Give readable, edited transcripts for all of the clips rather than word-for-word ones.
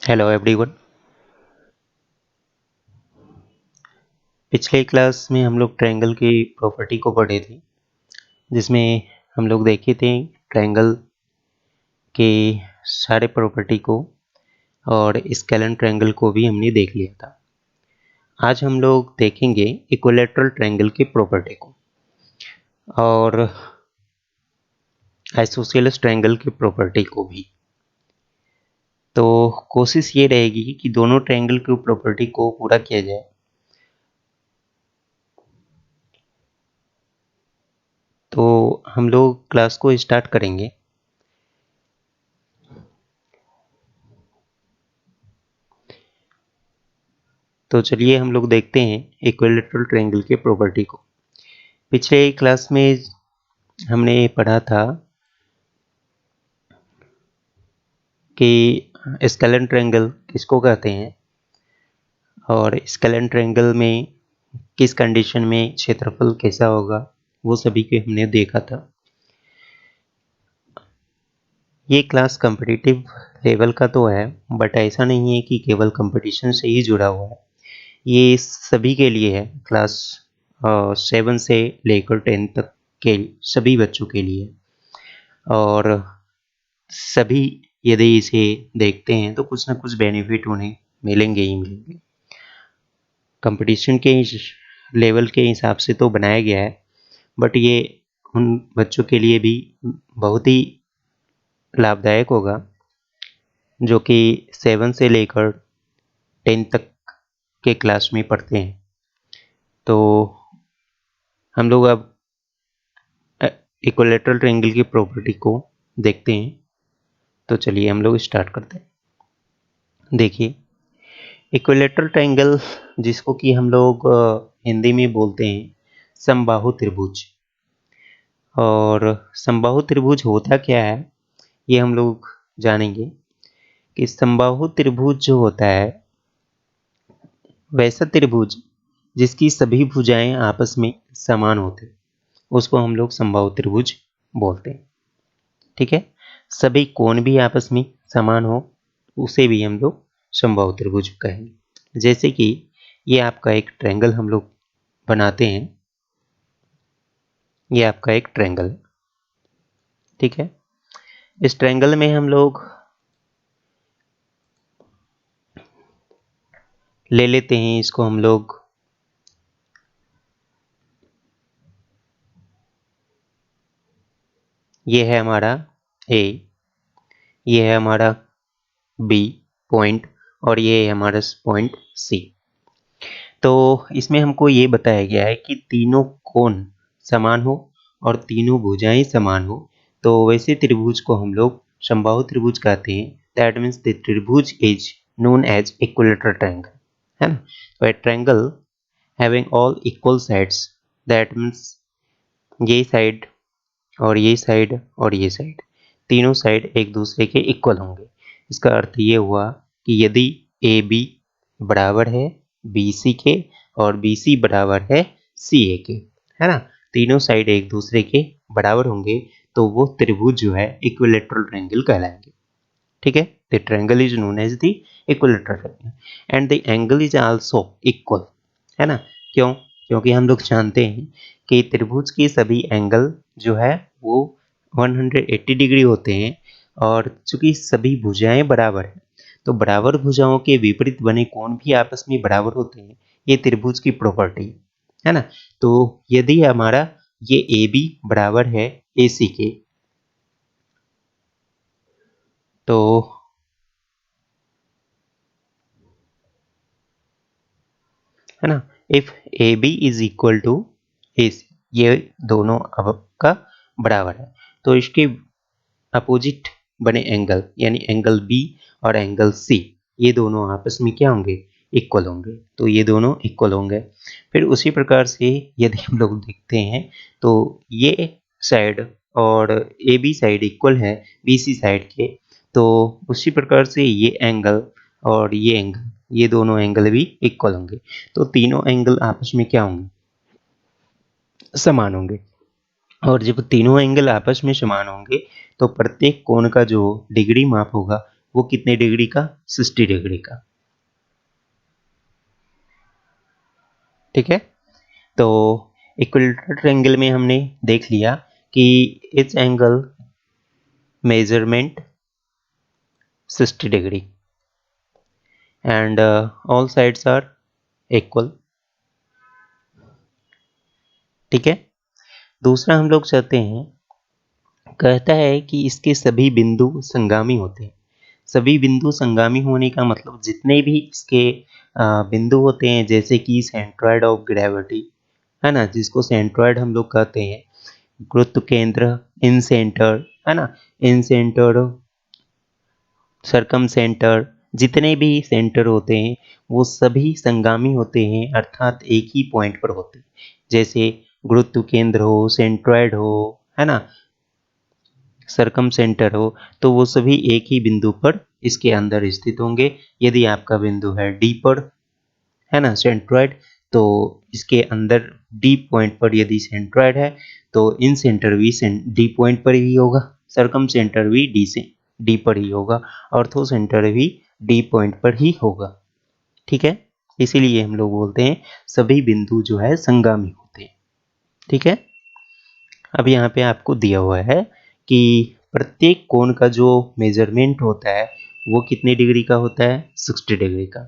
Hello everyone. पिछले class में हम लोग ट्रायंगल की प्रॉपर्टी को पढ़े थे, जिसमें हम लोग देखे थे ट्रायंगल के सारे प्रॉपर्टी को, और स्केलेन ट्रायंगल को भी हमने देख लिया था। आज हम लोग देखेंगे इक्विलैटरल ट्रायंगल की प्रॉपर्टी को और आइसोसेलेस ट्रायंगल की प्रॉपर्टी को भी। तो कोशिश ये रहेगी कि दोनों ट्रायंगल की प्रॉपर्टी को पूरा किया जाए। तो हम लोग क्लास को स्टार्ट करेंगे। तो चलिए हम लोग देखते हैं इक्विलैटरल ट्रायंगल के प्रॉपर्टी को। पिछले क्लास में हमने पढ़ा था कि स्केलेन ट्रायंगल किसको कहते हैं और स्केलेन ट्रायंगल में किस कंडीशन में क्षेत्रफल कैसा होगा, वो सभी के हमने देखा था। ये क्लास कॉम्पिटिटिव लेवल का तो है, बट ऐसा नहीं है कि केवल कंपटीशन से ही जुड़ा हुआ है। ये सभी के लिए है, क्लास 7 से लेकर 10 तक के सभी बच्चों के लिए। और सभी यदि इसे देखते हैं तो कुछ ना कुछ बेनिफिट उन्हें मिलेंगे ही मिलेंगे। कंपटीशन के लेवल के हिसाब से तो बनाया गया है, बट ये उन बच्चों के लिए भी बहुत ही लाभदायक होगा जो कि 7 से लेकर 10 तक के क्लास में पढ़ते हैं। तो हम लोग अब इक्विलैटरल ट्रायंगल की प्रॉपर्टी को देखते हैं। तो चलिए हम लोग स्टार्ट करते हैं। देखिए, इक्विलैटरल ट्रायंगल जिसको कि हम लोग हिंदी में बोलते हैं समबाहु त्रिभुज। और समबाहु त्रिभुज होता क्या है ये हम लोग जानेंगे कि समबाहु त्रिभुज जो होता है वैसा त्रिभुज जिसकी सभी भुजाएं आपस में समान होते, उसको हम लोग समबाहु त्रिभुज बोलते हैं। ठीक है, सभी कोण भी आपस में समान हो उसे भी हम लोग समबाहु त्रिभुज कहेंगे। जैसे कि ये आपका एक ट्रायंगल हम लोग बनाते हैं, ये आपका एक ट्रायंगल है। ठीक है, इस ट्रायंगल में हम लोग ले लेते हैं, इसको हम लोग ये है हमारा ए, ये है हमारा बी पॉइंट, और ये है हमारा पॉइंट सी। तो इसमें हमको ये बताया गया है कि तीनों कोण समान हो और तीनों भुजाएं समान हो, तो वैसे त्रिभुज को हम लोग समबाहु त्रिभुज कहते हैं। दैट मीन्स द त्रिभुज is known as equilateral triangle, है ना। तो a triangle having all equal sides, that means ये साइड और ये साइड और ये साइड, तीनों साइड एक दूसरे के इक्वल होंगे। इसका अर्थ ये हुआ कि यदि ए बी बराबर है बी सी के और बी सी बराबर है सी ए के, है ना, तीनों साइड एक दूसरे के बराबर होंगे, तो वो त्रिभुज जो है इक्विलैटरल ट्रायंगल कहलाएंगे। ठीक है, the triangle is known as the equilateral triangle and the angle is also equal, है ना। क्यों? क्योंकि हम लोग जानते हैं कि त्रिभुज के सभी एंगल जो है वो 180 डिग्री होते हैं, और चूंकि सभी भुजाएं बराबर हैं तो बराबर भुजाओं के विपरीत बने कोण भी आपस में बराबर होते हैं। ये त्रिभुज की प्रॉपर्टी है ना। तो यदि हमारा ये ए बी बराबर है ए सी के, तो है ना, if A B is equal to A C, ये दोनों आपका बराबर है, तो इसके अपोजिट बने एंगल यानी एंगल बी और एंगल सी, ये दोनों आपस में क्या होंगे? इक्वल होंगे। तो ये दोनों इक्वल होंगे। फिर उसी प्रकार से यदि हम लोग देखते हैं तो ये साइड और ए बी साइड इक्वल है बी सी साइड के, तो उसी प्रकार से ये एंगल और ये एंगल, ये दोनों एंगल भी इक्वल होंगे। तो तीनों एंगल आपस में क्या होंगे? समान होंगे। और जब तीनों एंगल आपस में समान होंगे तो प्रत्येक कोण का जो डिग्री माप होगा वो कितने डिग्री का? 60 डिग्री का। ठीक है, तो इक्विलेटरल ट्रायंगल में हमने देख लिया कि each angle measurement 60 degree and all sides are equal. ठीक है, दूसरा हम लोग चाहते हैं, कहता है कि इसके सभी बिंदु संगामी होते हैं। सभी बिंदु संगामी होने का मतलब जितने भी इसके बिंदु होते हैं, जैसे कि सेंट्रॉइड ऑफ ग्रेविटी है ना, जिसको सेंट्रॉइड हम लोग कहते हैं, गुरुत्व केंद्र, इन सेंटर है ना, इन सेंटर, सरकम सेंटर, जितने भी सेंटर होते हैं वो सभी संगामी होते हैं, अर्थात एक ही पॉइंट पर होते हैं। जैसे गुरुत्व केंद्र हो, सेंट्रॉइड हो, है ना, सरकम सेंटर हो, तो वो सभी एक ही बिंदु पर इसके अंदर स्थित होंगे। यदि आपका बिंदु है डी पर, है ना, सेंट्रॉइड, तो इसके अंदर डी पॉइंट पर यदि सेंट्रॉइड है तो इन सेंटर भी डी पॉइंट पर ही होगा, सरकम सेंटर भी डी पर ही होगा, ऑर्थो सेंटर भी डी पॉइंट पर ही होगा। ठीक है, इसीलिए हम लोग बोलते हैं सभी बिंदु जो है संगामी होते हैं। ठीक है, अब यहाँ पे आपको दिया हुआ है कि प्रत्येक कोण का जो मेजरमेंट होता है वो कितने डिग्री का होता है? 60 डिग्री का।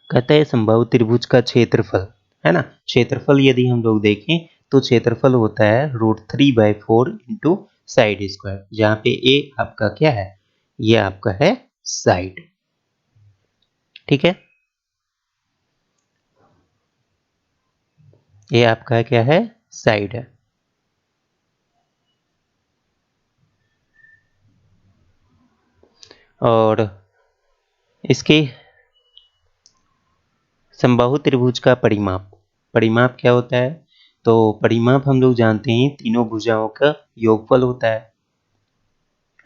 कहता है संभाव्य त्रिभुज का क्षेत्रफल, है ना, क्षेत्रफल यदि हम लोग देखें तो क्षेत्रफल होता है √3/4 इंटू साइड स्क्वायर, जहाँ पे ए आपका क्या है? ये आपका है साइड। ठीक है, ये आपका क्या है? साइड है। और इसके समबाहु त्रिभुज का परिमाप, परिमाप क्या होता है? तो परिमाप हम लोग जानते हैं तीनों भुजाओं का योगफल होता है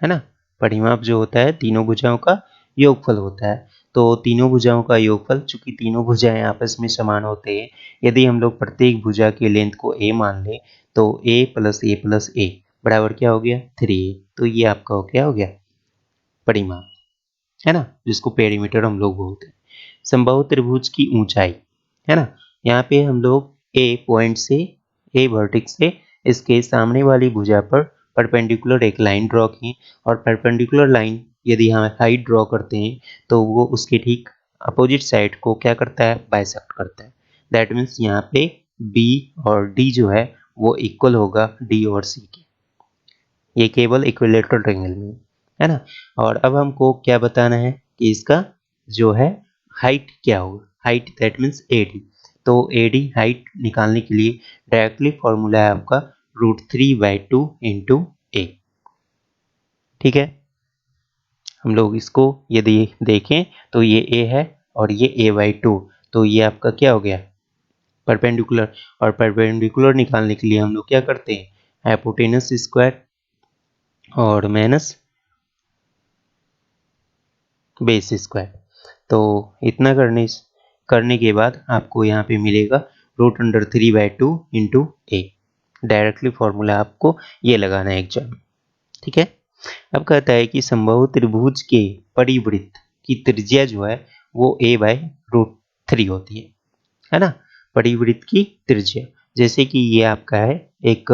ना। परिमाप जो होता है तीनों भुजाओं का योगफल होता है। तो तीनों भुजाओं का योगफल, चूंकि तीनों भुजाएं आपस में समान होते हैं, यदि हम लोग प्रत्येक भुजा के लेंथ को a मान लें तो a+a+a बराबर क्या हो गया? 3a। तो ये आपका हो गया परिमाप, है ना, जिसको पेरीमीटर हम लोग बोलते हैं। समबाहु त्रिभुज की ऊंचाई, है ना, यहाँ पे हम लोग ए पॉइंट से, ए वर्टेक्स से इसके सामने वाली भुजा पर परपेंडिकुलर एक लाइन ड्रॉ की, और परपेंडिकुलर लाइन यदि हम हाइट ड्रॉ करते हैं तो वो उसके ठीक अपोजिट साइड को क्या करता है? बाइसेक्ट करता है। दैट मीन्स यहाँ पे बी और डी जो है वो इक्वल होगा डी और सी के। ये केवल इक्विलेटरल ट्रायंगल में, है ना। और अब हमको क्या बताना है कि इसका जो है हाइट क्या होगा? Height that means AD. तो एडी हाइट निकालने के लिए डायरेक्टली फॉर्मूला है आपका √3/2 इंटू ए। ठीक है, हम लोग इसको यदि देखें तो ये ए है और ये a/2, तो ये आपका क्या हो गया? परपेंडिकुलर। और परपेंडिकुलर निकालने के लिए हम लोग क्या करते हैं? हाइपोटेनस स्क्वायर और माइनस बेस स्क्वायर। तो इतना करने के बाद आपको यहाँ पे मिलेगा √3/2 इंटू ए। डायरेक्टली फॉर्मूला आपको ये लगाना है एग्जाम में। ठीक है, अब कहता है कि समबाहु त्रिभुज के परिवृत्त की त्रिज्या जो है वो a/√3 होती है ना। परिवृत्त की त्रिज्या, जैसे कि ये आपका है एक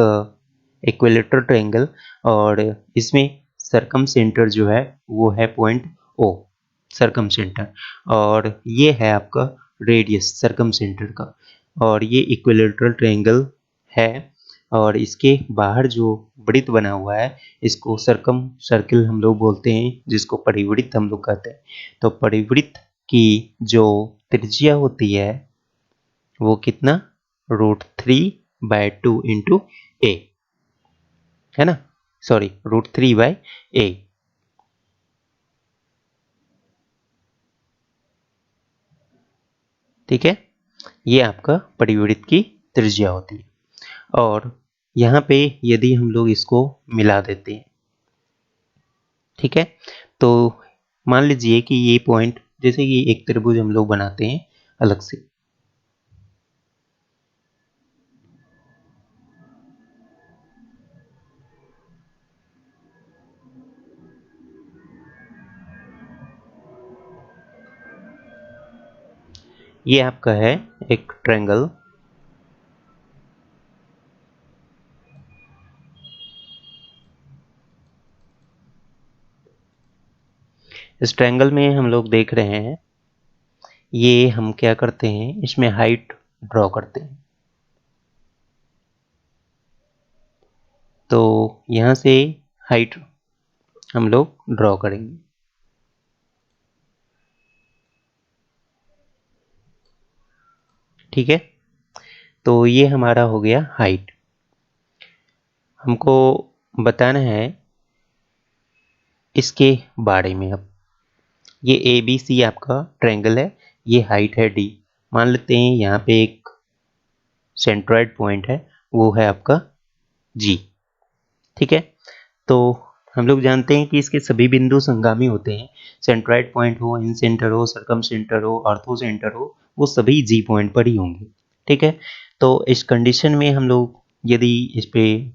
इक्विलेटरल ट्रायंगल, और इसमें सरकम सेंटर जो है वो है पॉइंट ओ, सरकम सेंटर, और ये है आपका रेडियस सरकम सेंटर का, और ये इक्विलेटरल ट्रायंगल है। और इसके बाहर जो वृत्त बना हुआ है इसको सरकम सर्किल हम लोग बोलते हैं, जिसको परिवृत्त हम लोग कहते हैं। तो परिवृत्त की जो त्रिज्या होती है वो कितना? √3/2 इंटू ए, है ना, सॉरी √3/a। ठीक है, ये आपका परिवृत्त की त्रिज्या होती है। और यहाँ पे यदि हम लोग इसको मिला देते हैं, ठीक है, तो मान लीजिए कि ये पॉइंट, जैसे कि एक त्रिभुज हम लोग बनाते हैं अलग से, ये आपका है एक ट्रायंगल। इस ट्रायंगल में हम लोग देख रहे हैं, ये हम क्या करते हैं, इसमें हाइट ड्रॉ करते हैं। तो यहाँ से हाइट हम लोग ड्रॉ करेंगे। ठीक है, तो ये हमारा हो गया हाइट। हमको बताना है इसके बारे में। अब ये ए बी सी आपका ट्रायंगल है, ये हाइट है डी। मान लेते हैं यहाँ पे एक सेंट्रॉइड पॉइंट है, वो है आपका जी। ठीक है, तो हम लोग जानते हैं कि इसके सभी बिंदु संगामी होते हैं। सेंट्रॉइड पॉइंट हो, इन सेंटर हो, सर्कम सेंटर हो, ऑर्थो सेंटर हो, वो सभी जी पॉइंट पर ही होंगे। ठीक है, तो इस कंडीशन में हम लोग यदि इस पे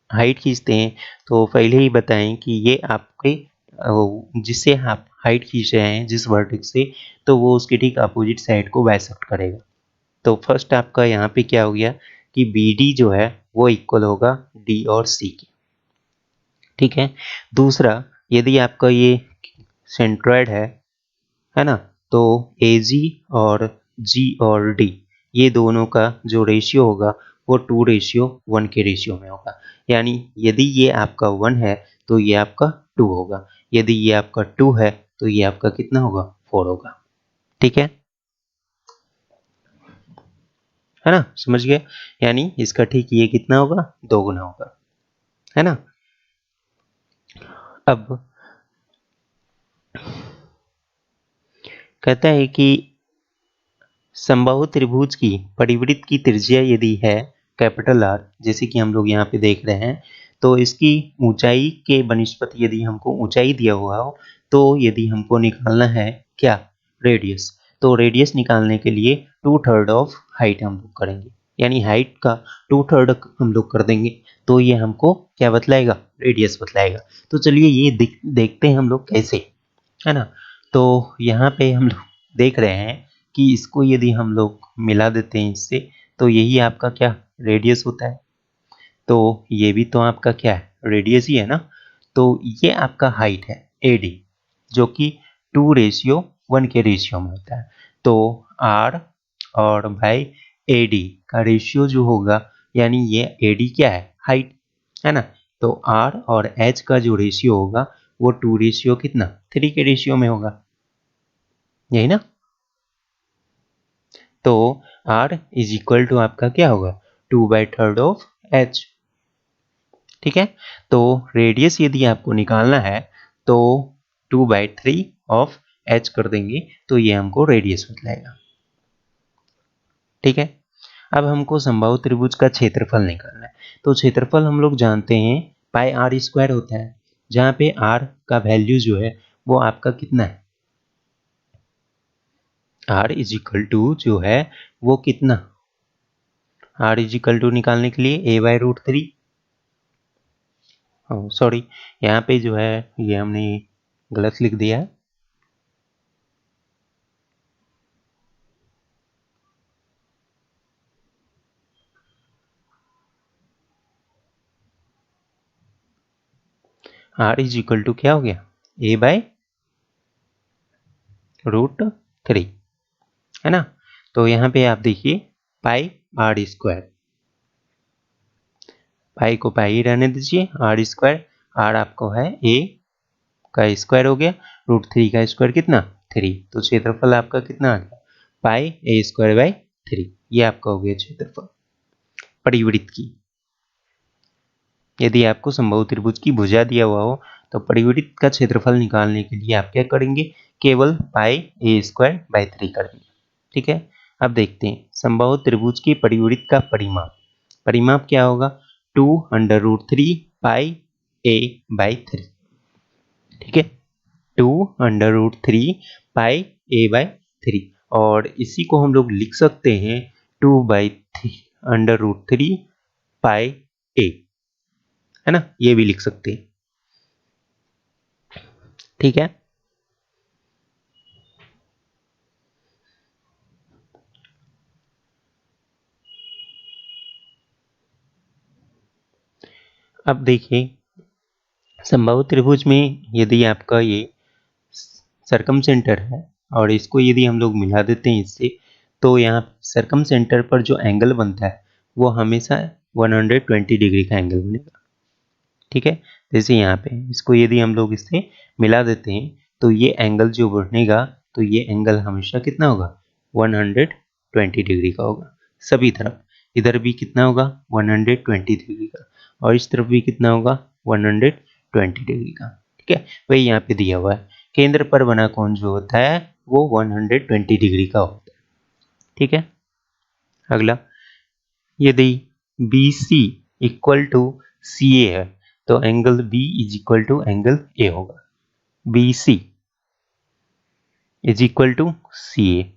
हाइट खींचते हैं, तो पहले ही बताएं कि ये आपके जिससे आप हाइट खींच रहे हैं जिस वर्टेक्स से, तो वो उसके ठीक अपोजिट साइड को बाइसेक्ट करेगा। तो फर्स्ट आपका यहाँ पे क्या हो गया कि बी डी जो है वो इक्वल होगा डी और सी के। ठीक है, दूसरा, यदि आपका ये सेंट्रॉइड है ना, तो ए जी और जी और डी, ये दोनों का जो रेशियो होगा वो 2:1 के रेशियो में होगा। यानी यदि ये आपका 1 है तो ये आपका 2 होगा, यदि ये आपका 2 है तो ये आपका कितना होगा, 4 होगा। ठीक है ना, समझ गए? यानी इसका ठीक ये कितना होगा, 2 गुना होगा, है ना। अब कहता है कि समबाहु त्रिभुज की परिवृत्त की त्रिज्या यदि है कैपिटल आर, जैसे कि हम लोग यहाँ पे देख रहे हैं, तो इसकी ऊंचाई के बनिस्पत यदि हमको ऊंचाई दिया हुआ हो, तो यदि हमको निकालना है क्या, रेडियस, तो रेडियस निकालने के लिए 2/3 ऑफ हाइट हम लोग करेंगे। यानी हाइट का 2/3 हम लोग कर देंगे, तो ये हमको क्या बतलाएगा, रेडियस बतलाएगा। तो चलिए ये देखते हैं हम लोग कैसे, है ना। तो यहाँ पे हम लोग देख रहे हैं कि इसको यदि हम लोग मिला देते हैं इससे, तो यही आपका क्या, रेडियस होता है। तो ये भी तो आपका क्या है, रेडियस ही है ना। तो ये आपका हाइट है ए डी, जो कि 2:1 के रेशियो में होता है। तो आर और भाई ए डी का रेशियो जो होगा, यानी ये ए डी क्या है, हाइट, है ना। तो आर और एच का जो रेशियो होगा वो 2 कितना, 3 के रेशियो में होगा, यही ना। तो R इज इक्वल टू आपका क्या होगा, 2/3 ऑफ H। ठीक है, तो रेडियस यदि आपको निकालना है तो 2/3 ऑफ H कर देंगे, तो ये हमको रेडियस बतलाएगा। ठीक है, अब हमको समबाहु त्रिभुज का क्षेत्रफल निकालना है। तो क्षेत्रफल हम लोग जानते हैं पाई आर स्क्वायर होता है, जहाँ पे R का वैल्यू जो है वो आपका कितना है, R इज इक्वल टू जो है वो कितना, R इज इक्वल टू निकालने के लिए a/√3, सॉरी, यहाँ पे जो है ये हमने गलत लिख दिया है। R इज इक्वल टू क्या हो गया, a/√3, है ना। तो यहाँ पे आप देखिए पाई आर स्क्वायर, पाई को पाई ही रहने दीजिए, आर स्क्वायर, आर आपको है ए का स्क्वायर हो गया, √3 का स्क्वायर कितना, 3। तो क्षेत्रफल आपका कितना आ गया, पाई a²/3। ये आपका हो गया क्षेत्रफल परिवृत्त की। यदि आपको समबाहु त्रिभुज की भुजा दिया हुआ हो, तो परिवृत्त का क्षेत्रफल निकालने के लिए आप क्या करेंगे, केवल पाई a²/3 कर देंगे। ठीक है, अब देखते हैं समबाहु त्रिभुज की परिवृत्त का परिमाप। परिमाप क्या होगा, 2√3 पाई a/3। ठीक है, 2√3 पाई a/3, और इसी को हम लोग लिख सकते हैं 2/√3 पाई a, है ना, ये भी लिख सकते हैं। ठीक है, अब देखिए, समबाहु त्रिभुज में यदि आपका ये सरकम सेंटर है और इसको यदि हम लोग मिला देते हैं इससे, तो यहाँ सरकम सेंटर पर जो एंगल बनता है वो हमेशा 120 डिग्री का एंगल बनेगा। ठीक है, जैसे यहाँ पे इसको यदि हम लोग इससे मिला देते हैं तो ये एंगल जो बनेगा, तो ये एंगल हमेशा कितना होगा, 120 डिग्री का होगा सभी तरफ। इधर भी कितना होगा, 120 डिग्री का, और इस तरफ भी कितना होगा, 120 डिग्री का। ठीक है, वही यहाँ पे दिया हुआ है। केंद्र पर बना कोण जो होता है वो 120 डिग्री का होता है। ठीक है, अगला, यदि B C equal to C A है तो angle B is equal to angle A होगा। B C is equal to C A,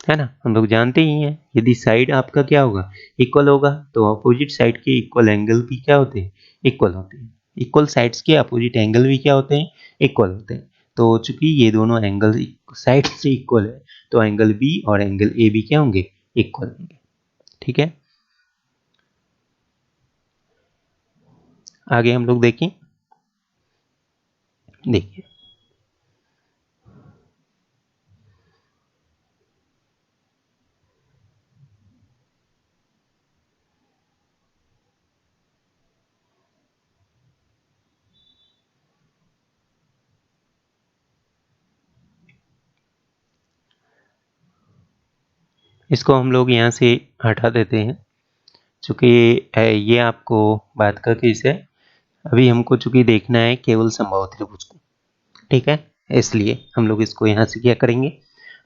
है ना, हम लोग जानते ही हैं यदि साइड आपका क्या होगा, इक्वल होगा, तो अपोजिट साइड के इक्वल एंगल भी क्या होते हैं, इक्वल होते हैं। इक्वल साइड्स के अपोजिट एंगल भी क्या होते हैं, इक्वल होते हैं। तो चूंकि ये दोनों एंगल साइड से इक्वल है, तो एंगल बी और एंगल ए भी क्या होंगे, इक्वल होंगे। ठीक है, आगे हम लोग देखें, देखिए इसको हम लोग यहाँ से हटा देते हैं, चूंकि ये आपको बात का केस है। अभी हमको चूंकि देखना है केवल समबाहु त्रिभुज को। ठीक है, इसलिए हम लोग इसको यहाँ से क्या करेंगे,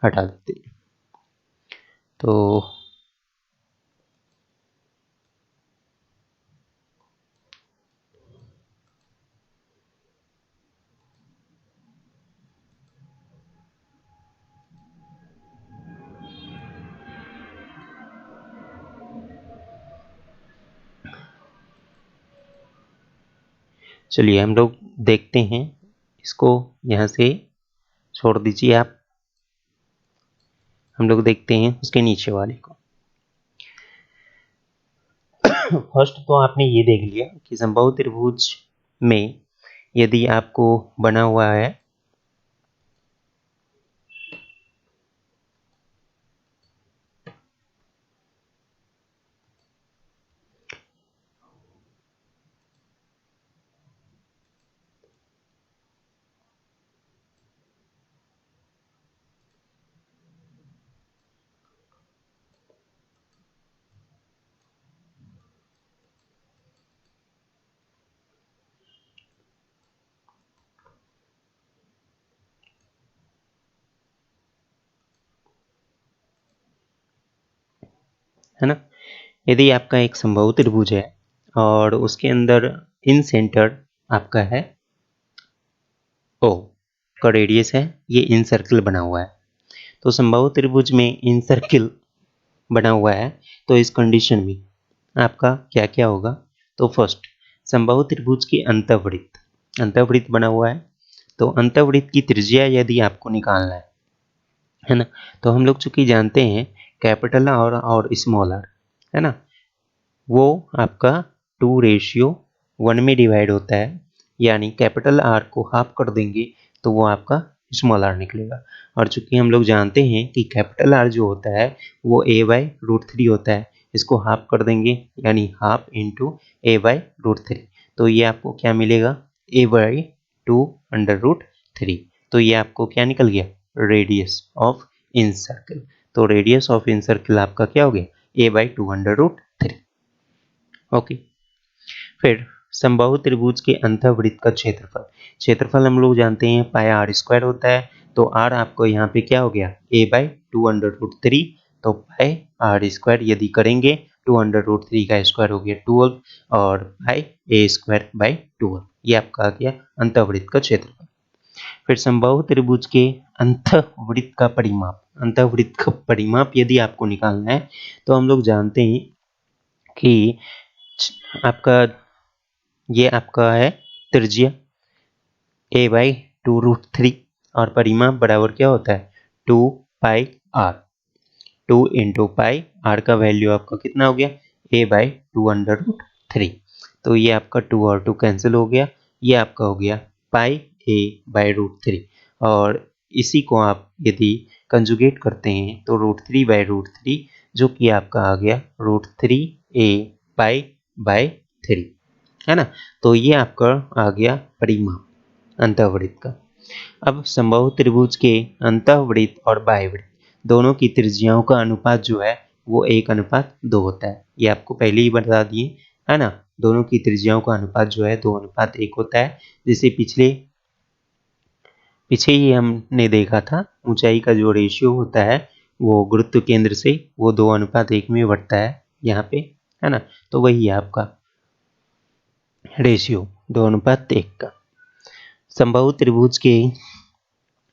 हटा देते हैं। तो चलिए हम लोग देखते हैं, इसको यहाँ से छोड़ दीजिए आप। हम लोग देखते हैं उसके नीचे वाले को। फर्स्ट तो आपने ये देख लिया कि समबाहु त्रिभुज में यदि आपको बना हुआ है है ना, यदि आपका एक समबाहु त्रिभुज है और उसके अंदर इन सेंटर आपका है ओ का रेडियस है, ये इन सर्कल बना हुआ है। तो समबाहु त्रिभुज में इन सर्कल बना हुआ है, तो इस कंडीशन में आपका क्या क्या होगा। तो फर्स्ट, समबाहु त्रिभुज की अंतःवृत्त, अंतःवृत्त बना हुआ है, तो अंतःवृत्त की त्रिज्या यदि आपको निकालना है ना, तो हम लोग चूंकि जानते हैं कैपिटल आर और स्मॉल आर, है ना, वो आपका 2:1 में डिवाइड होता है, यानी कैपिटल आर को हाफ कर देंगे तो वो आपका स्मॉल आर निकलेगा। और चूंकि हम लोग जानते हैं कि कैपिटल आर जो होता है वो a/√3 होता है, इसको हाफ कर देंगे यानी हाफ इंटू a/√3, तो ये आपको क्या मिलेगा, a/2√3। तो ये आपको क्या निकल गया, रेडियस ऑफ इन सर्कल। तो रेडियस ऑफ इन सर्कल आपका क्या हो गया, a/2√3। ओके, फिर समबाहु त्रिभुज के अंतःवृत्त का क्षेत्रफल, क्षेत्रफल हम लोग जानते हैं πr² होता है, तो r आपको यहाँ पे क्या हो गया, a/2√3, तो πr² यदि करेंगे 2√3 का स्क्वायर हो गया 12, और πa²/12, ये आपका आ गया अंतःवृत्त का क्षेत्रफल। फिर समबाहु त्रिभुज के अंतःवृत्त का परिमाप, अंतःवृत्त का परिमाप यदि आपको निकालना है, तो हम लोग जानते हैं कि आपका ये आपका है त्रिज्या a/2√3, और परिमाप बराबर क्या होता है, 2πr। 2 इंटू पाई, आर का वैल्यू आपका कितना हो गया, a/2√3। तो ये आपका 2 और 2 कैंसिल हो गया, ये आपका हो गया pi a by root three. और इसी को आप यदि कंजुगेट करते हैं तो root three by root three, जो कि आपका आ गया root three a pi by three, है ना। तो ये आपका आ गया परिमाप अंतःवृत्त का। अब समबाहु त्रिभुज के अंतःवृत्त और बाह्यवृत्त दोनों की त्रिज्याओं का अनुपात जो है वो 1:2 होता है। ये आपको पहले ही बता दिए, है ना। दोनों की त्रिज्याओं का अनुपात जो है 2:1 होता है। जैसे पीछे ही हमने देखा था, ऊंचाई का जो रेशियो होता है वो गुरुत्व केंद्र से वो 2:1 में बढ़ता है यहाँ पे, है ना। तो वही है आपका रेशियो 2:1 का। समबाहु त्रिभुज के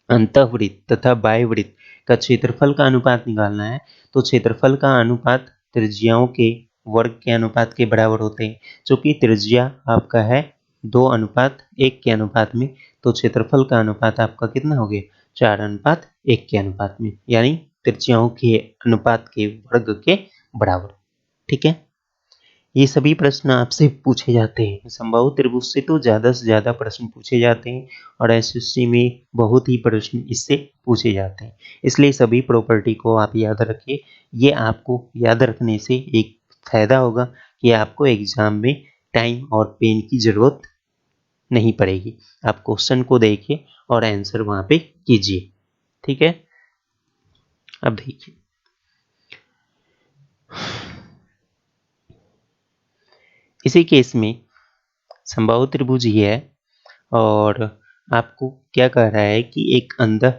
अंतःवृत्त तथा बाह्यवृत्त का क्षेत्रफल का अनुपात निकालना है। तो क्षेत्रफल का अनुपात त्रिज्याओं के वर्ग के अनुपात के बराबर होते हैं। चूंकि त्रिज्या आपका है 2:1 के अनुपात में, तो क्षेत्रफल का अनुपात आपका कितना हो गया 4:1 के अनुपात में, यानी त्रिज्याओं के अनुपात के वर्ग के बराबर। ठीक है, ये सभी प्रश्न आपसे पूछे जाते हैं। समबाहु त्रिभुज से तो ज़्यादा से ज़्यादा प्रश्न पूछे जाते हैं और एसएससी में बहुत ही प्रश्न इससे पूछे जाते हैं। इसलिए सभी प्रॉपर्टी को आप याद रखिए। ये आपको याद रखने से एक फायदा होगा कि आपको एग्जाम में टाइम और पेन की ज़रूरत नहीं पड़ेगी। आप क्वेश्चन को देखिए और आंसर वहाँ पे कीजिए। ठीक है, अब देखिए इसी केस में समबाहु त्रिभुज ही है और आपको क्या कह रहा है कि एक अंदर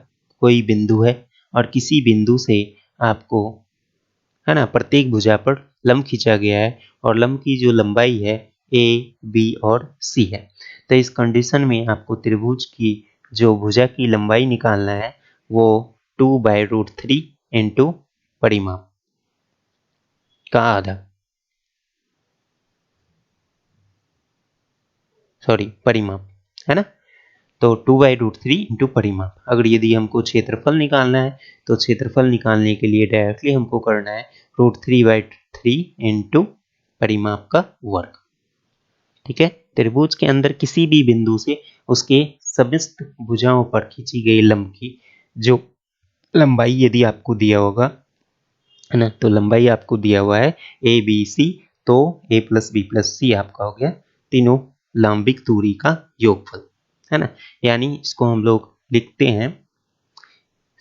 कोई बिंदु है और किसी बिंदु से आपको, है ना, प्रत्येक भुजा पर लंब खींचा गया है और लंब की जो लंबाई है ए बी और सी है। तो इस कंडीशन में आपको त्रिभुज की जो भुजा की लंबाई निकालना है वो 2/√3 इंटू परिमाप का आधा, सॉरी परिमाप, है ना। तो 2/√3 इंटू परिमाप। अगर यदि हमको क्षेत्रफल निकालना है तो क्षेत्रफल निकालने के लिए डायरेक्टली हमको करना है √3/3 इंटू परिमाप का वर्ग। ठीक है, त्रिभुज के अंदर किसी भी बिंदु से उसके समस्त भुजाओं पर खींची गई लंब की जो लंबाई यदि आपको दिया होगा, है ना, तो लंबाई आपको दिया हुआ है ए बी सी। तो A plus B plus C आपका हो गया तीनों लंबिक दूरी का योगफल, है ना। यानी इसको हम लोग लिखते हैं,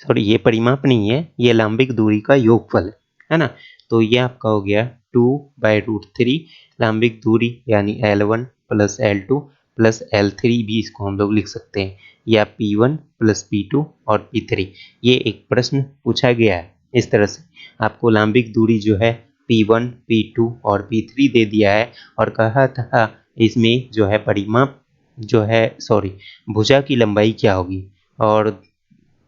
सॉरी ये परिमाप नहीं है, ये लंबिक दूरी का योगफल है ना। तो ये आपका हो गया 2/√3 लंबिक दूरी, यानी L1 plus L2 plus L3 भी इसको हम लोग लिख सकते हैं, या P1 प्लस P2 और P3। ये एक प्रश्न पूछा गया है इस तरह से, आपको लंबिक दूरी जो है P1 P2 और P3 दे दिया है और कहा था इसमें जो है परिमाप जो है, सॉरी भुजा की लंबाई क्या होगी। और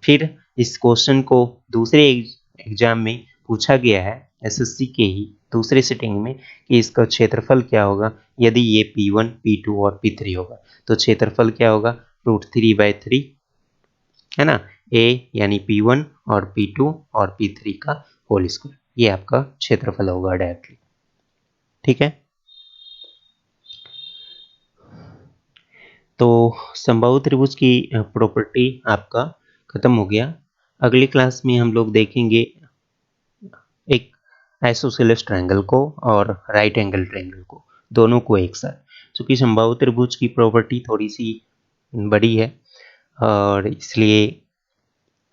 फिर इस क्वेश्चन को दूसरे एग्जाम में पूछा गया है, एसएससी के ही दूसरे सिटिंग में, कि इसका क्षेत्रफल क्या होगा यदि ये P1 P2 और P3 होगा। तो क्षेत्रफल क्या होगा √3/3, है ना, A यानी P1 और P2 और P3 का होल स्क्वायर। ये आपका क्षेत्रफल होगा डायरेक्टली। ठीक है, तो समबाहु त्रिभुज की प्रॉपर्टी आपका खत्म हो गया। अगली क्लास में हम लोग देखेंगे एक आइसोसेलेस ट्रायंगल को और राइट एंगल ट्रायंगल को, दोनों को एक साथ। क्योंकि समबाहु त्रिभुज की प्रॉपर्टी थोड़ी सी बड़ी है और इसलिए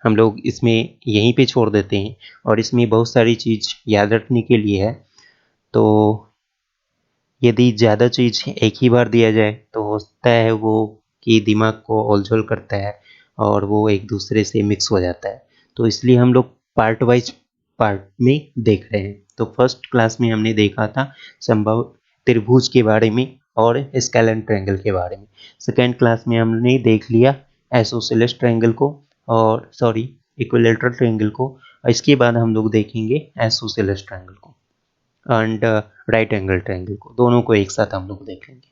हम लोग इसमें यहीं पे छोड़ देते हैं, और इसमें बहुत सारी चीज़ याद रखने के लिए है। तो यदि ज़्यादा चीज़ एक ही बार दिया जाए तो होता है वो कि दिमाग को ओलझोल करता है और वो एक दूसरे से मिक्स हो जाता है। तो इसलिए हम लोग पार्ट वाइज पार्ट में देख रहे हैं। तो फर्स्ट क्लास में हमने देखा था संभव त्रिभुज के बारे में और स्केलेन ट्रायंगल के बारे में। सेकेंड क्लास में हमने देख लिया आइसोसेलेस ट्रायंगल को, और सॉरी इक्विलैटरल ट्रायंगल को। इसके बाद हम लोग देखेंगे आइसोसेलेस ट्रायंगल को एंड राइट एंगल ट्रायंगल को, दोनों को एक साथ हम लोग देख लेंगे।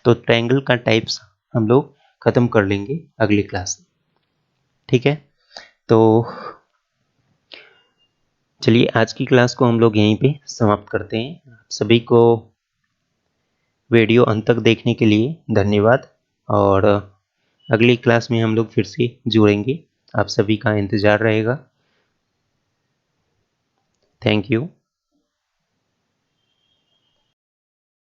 तो ट्रायंगल का टाइप्स हम लोग खत्म कर लेंगे अगली क्लास में। ठीक है, तो चलिए आज की क्लास को हम लोग यहीं पे समाप्त करते हैं। आप सभी को वीडियो अंत तक देखने के लिए धन्यवाद और अगली क्लास में हम लोग फिर से जुड़ेंगे। आप सभी का इंतज़ार रहेगा। Thank you.